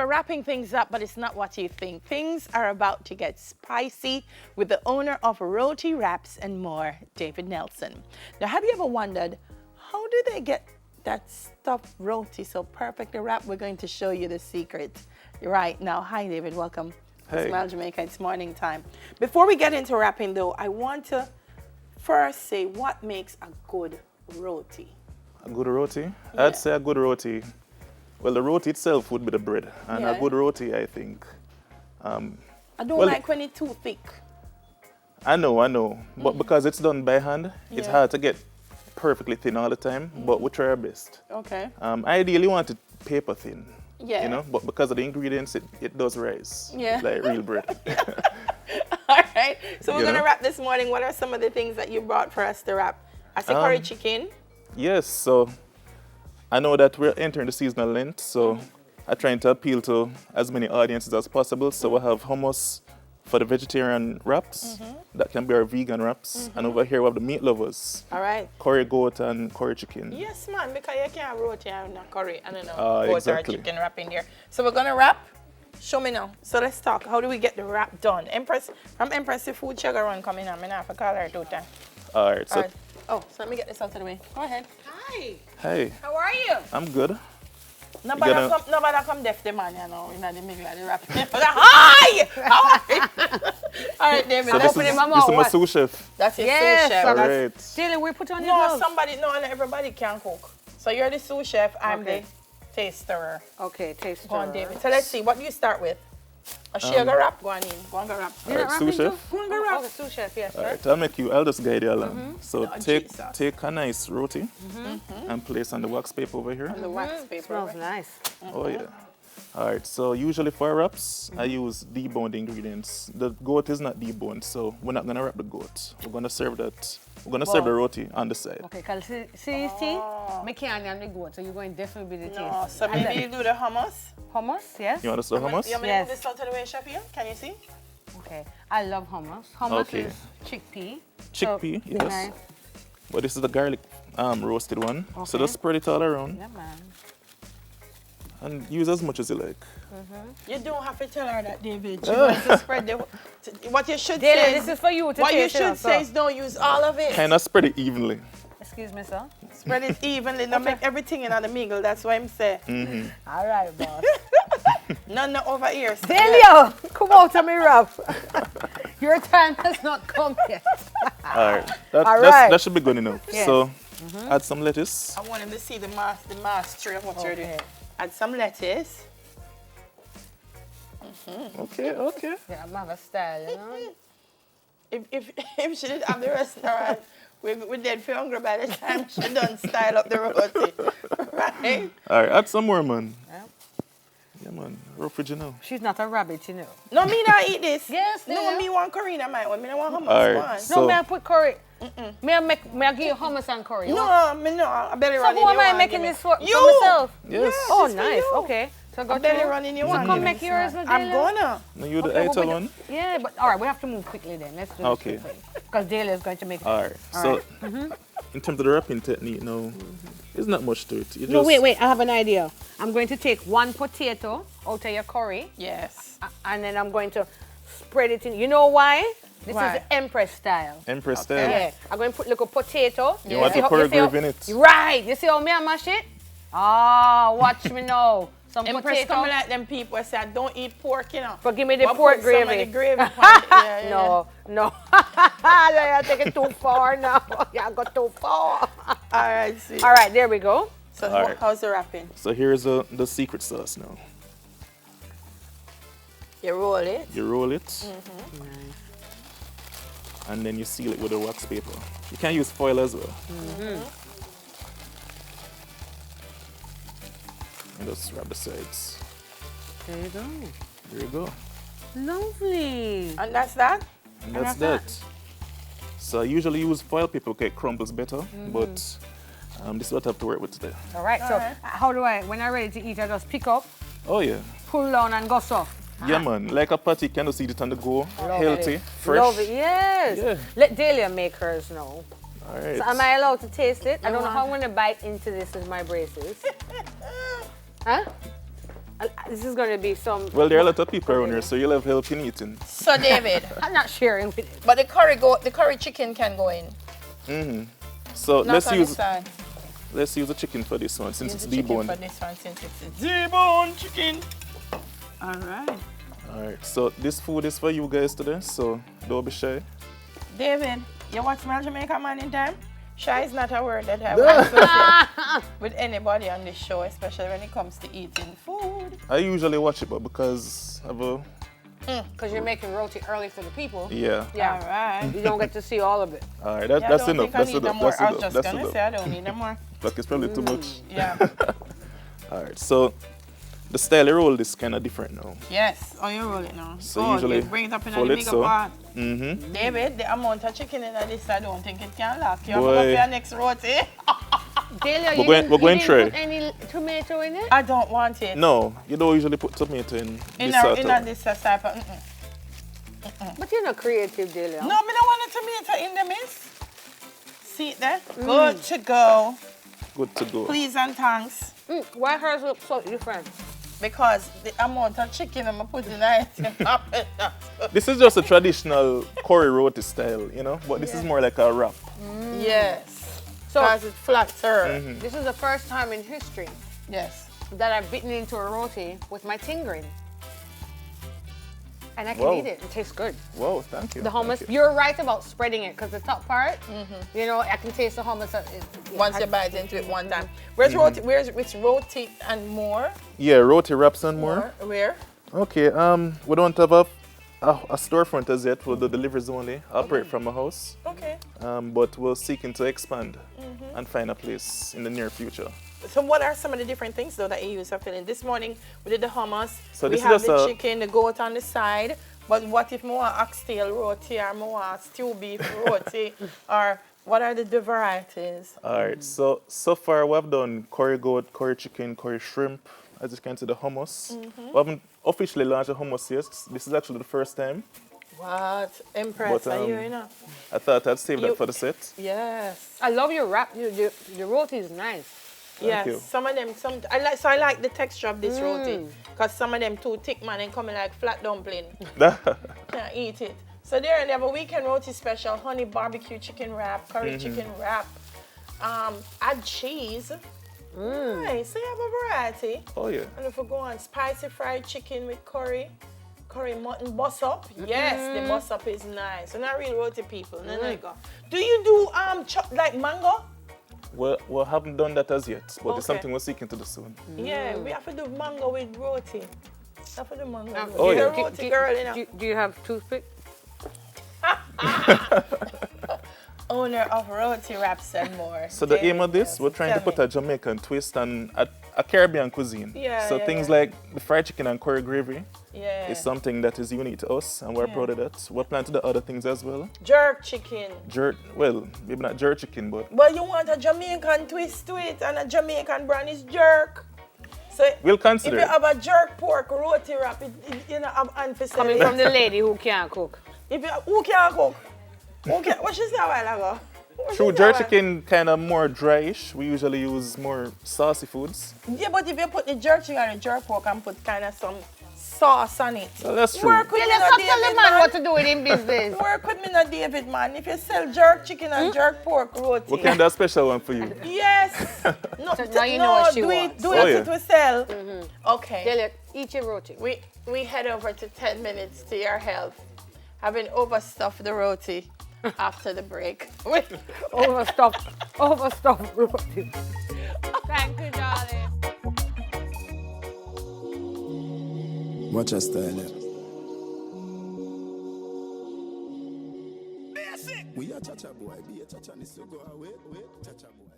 we're wrapping things up, but it's not what you think. Things are about to get spicy with the owner of Roti Wraps and More, David Nelson. Now, have you ever wondered, how do they get that stuffed roti so perfectly wrapped? We're going to show you the secret right now. Hi, David. Welcome. Hey. Smile Jamaica. It's morning time. Before we get into wrapping, though, I want to first say what makes a good roti. A good roti? Yeah. I'd say a good roti. Well, the roti itself would be the bread. And Yeah. a good roti, I think. I don't like when it's too thick. I know. But because it's done by hand, it's Yeah. hard to get perfectly thin all the time. But we try our best. Okay. Ideally, you want it paper thin. Yeah. You know, but because of the ingredients, it does rise. Yeah. Like real bread. All right. So we're You going to know? wrap this morning. What are some of the things that you brought for us to wrap? I see curry chicken. Yes, so I know that we're entering the seasonal Lent, so I'm trying to appeal to as many audiences as possible. So we have hummus for the vegetarian wraps. That can be our vegan wraps. And over here we have the meat lovers. All right. Curry goat and curry chicken. Yes, man, because you can't have roti and not curry. I don't know. Goat Exactly. or chicken wrap in there. So we're going to wrap. Show me now. So let's talk. How do we get the wrap done? From Empress to Food Sugar Run coming on. I'm going to call her 2 times. All right, so All right. Oh, so let me get this out of the way. Go ahead. Hi, hey, how are you? I'm good. Nobody gonna- come deaf the man, you know, in the middle of the rap. Hi! How are you? All right, David. So let's this put is, him mama this is my what? sous chef. That's his Yes, sous chef. All that's- right. Dylan, we put on your No, gloves. not everybody can cook. So you're the sous chef, I'm Okay. the taster. Okay, taste. Go on, David. So let's see, what do you start with? A sugar wrap? Go on in. Go on, go wrap. All right, sous chef. Go on, go wrap. Okay, sous chef, yes, All sir. right, I'll just guide you along. So Oh, take Jesus. a nice roti and place on the wax paper over here. The wax paper. Smells nice. Oh yeah. All right. So usually for wraps, I use deboned ingredients. The goat is not deboned, so we're not gonna wrap the goat. We're gonna serve that. We're gonna serve the roti on the side. Okay, because see, me can't name the goat, so you're going to definitely be the No, taste. so maybe you do the hummus. Hummus, yes? You want us to hummus? You want me to Yes. put this out of the way, chef here? Can you see? Okay, I love hummus. Hummus Okay. is chickpea. Chickpea, yes. Nice. But this is the garlic roasted one. So Okay. just spread it all around Yeah, man. and use as much as you like. You don't have to tell her that, David. She wants to spread the... What you should Dylan, say this is for you to what you taste. should say is don't use all of it. Kind of spread it evenly. Excuse me, sir. Spread it evenly. Don't make everything in the mingle. That's what I'm saying. All right, boss. None over here. Delia, come out of me, Ralph. Your time has not come yet. All right. All right. That should be good enough. Yes. So add some lettuce. I want him to see the mastery of what you're doing. Add some lettuce. Okay. Yeah, I'm have a style, you know? If she did have the restaurant, we're dead for hungry by the time she done style up the roti. Right? All right. Add some more, man. Yeah. Yeah, man. Rough you know. She's not a rabbit, you know. No, me not eat this. Yes, No, Delia. me want Karina, my one. Me not want hummus. All right. Go on. No, So- may I put curry? May I give you hummus and curry? No, I better So run in who am you I want, making give me- this for You! myself? Yes. Oh, it's for nice. you. Okay. So go I better to run in you So want. come give make me. yours, I'm Delia. gonna. Now you the Okay, ital but- one. Yeah, but all right, we have to move quickly then. Let's do Okay. this because Delia is going to make it. All right. All So right. in terms of the wrapping technique, no, there's not much to it. You No, just, wait. I have an idea. I'm going to take one potato out of your curry, Yes. and then I'm going to spread it in. You know why? This Why? is Empress style. Empress Okay. style. Yeah, I'm going to put little potato. You want see the how- curry see how- gravy in it? Right. You see how me I mash it? Ah, watch me now. Some Empress potato. coming like them people who say, I don't eat pork, you know. But give me the But pork put some of gravy. the gravy on it. Yeah. No. I take it too far now. Yeah, I got too far. All right, sweet. All right, there we go. So All right. how's the wrapping? So here's the secret sauce now. You roll it. You roll it, and then you seal it with a wax paper. You can use foil as well. And just wrap the sides. There you go. There you go. Lovely. And that's that? And that's that. So I usually use foil paper, okay, it crumbles better, but this is what I have to work with today. All right, so how do I, when I'm ready to eat, I just pick up, Oh yeah. pull down, and go soft. Yeah man, like a patty, you can just eat it on the go, healthy, fresh. Love it, yes. Yeah. Let Delia make hers now. All right. So am I allowed to taste it? I don't know how I'm going to bite into this with my braces. Huh? This is going to be some. Well, there are a lot of people around here, so you'll have help in eating. So David, I'm not sharing with it. but the curry chicken can go in. So Not on this side. let's use the chicken for this one since Use it's the chicken deboned. for this one since it's a deboned chicken. All right. All right. So this food is for you guys today, so don't be shy. David, you watch my Jamaica Man in time? Shy is not a word that I would associate with anybody on this show, especially when it comes to eating food. I usually watch it, but because of a Because you're making roti early for the people. yeah. Yeah. All right. You don't get to see all of it. All right. Yeah, That's I don't enough. think I That's need no enough. more. That's I was enough. just That's gonna enough. say I don't need no more. Like it's probably too much. Yeah. All right. So the style I roll is kind of different now. Yes. Oh, you roll it now. So oh, usually you bring it up in the fold it bigger so. pot. Mm-hmm. David, the amount of chicken in this, I don't think it can last. You have to Boy. go for your next roti. Delia, We're going you tray. didn't put any tomato in it? I don't want it. No, you don't usually put tomato in In this sort a of. this type of. But you're not creative, Delia. No, me don't want a tomato in the miss. See it there? Good to go. Good to go. Please and thanks. Why hers look so different? Because the amount of chicken I'm putting in it. This is just a traditional curry roti style, you know, but this is more like a wrap. Yes. So Because it's flatter. this is the first time in history Yes. that I've bitten into a roti with my tingering. And I can Wow. eat it. It tastes good. Wow, thank you. The hummus, thank you. you're right about spreading it because the top part, you know, I can taste the hummus. Once you bite into it one time. Where's roti? Where's it's roti and more? Yeah, roti wraps and more. Where? Okay, we don't have a storefront as yet. We'll do deliveries only, operate from a house. Okay. But we're seeking to expand and find a place in the near future. So what are some of the different things though that you use for filling? This morning we did the hummus. So we this is have just the a- chicken, the goat on the side. But what if more oxtail roti or more stew beef roti or what are the varieties? All right, so far we have done curry goat, curry chicken, curry shrimp, as you can see the hummus. We haven't officially launched the hummus yet. This is actually the first time. What? Impressed But, are you, you know? I thought I'd save You- that for the set. Yes. I love your wrap. The roti is nice. Yes, you. some of them, I like the texture of this roti because some of them too thick, man, and coming like flat dumpling. Can't eat it. So there, they have a weekend roti special, honey barbecue chicken wrap, curry chicken wrap, add cheese. Nice, so you have a variety. Oh yeah. And if we go on spicy fried chicken with curry mutton bus up. Yes, the bus up is nice. We're not real roti people. No, no, go. Do you do like mango? We haven't done that as yet, but it's Okay. something we're seeking to do soon. Yeah, we have to do mango with roti. Have to do mango. with Oh, roti. yeah. You're a roti girl, you know. Do you have toothpick? Owner of Roti Wraps and more. So the David aim of this, Nelson. we're trying to Tell put me. a Jamaican twist and a Caribbean cuisine. Yeah, So yeah, things yeah. like the fried chicken and curry gravy Yeah. is something that is unique to us, and we're proud of that. We're planning to do other things as well. Jerk chicken. Well, maybe not jerk chicken, but Well, you want a Jamaican twist to it, and a Jamaican brand is jerk. So we'll if consider you it. have a emphasis Pork Roti Wrap, it you know have emphasis. Coming from the lady who can't cook. If you who can cook? Who can? What she say a while ago? What she True, say jerk a while- chicken kind of more dryish. We usually use more saucy foods. Yeah, but if you put the jerk chicken and the jerk pork and put kind of some sauce on it. Well, that's true. Work with Yeah, me, let's no not tell the David, man man. what to do with his business. Work with me, no David, man. If you sell jerk chicken and jerk pork roti. We can do a special one for you. Yes. No, So now you know what she do wants. it. Do Oh, it yeah. to sell. Okay. Delia, eat your roti. We head over to 10 minutes to your health, having overstuffed the roti after the break. Overstuffed roti. Thank you, darling. Watch our style, yeah. We are cha-cha boy, be a cha-cha, this you go away, cha-cha boy.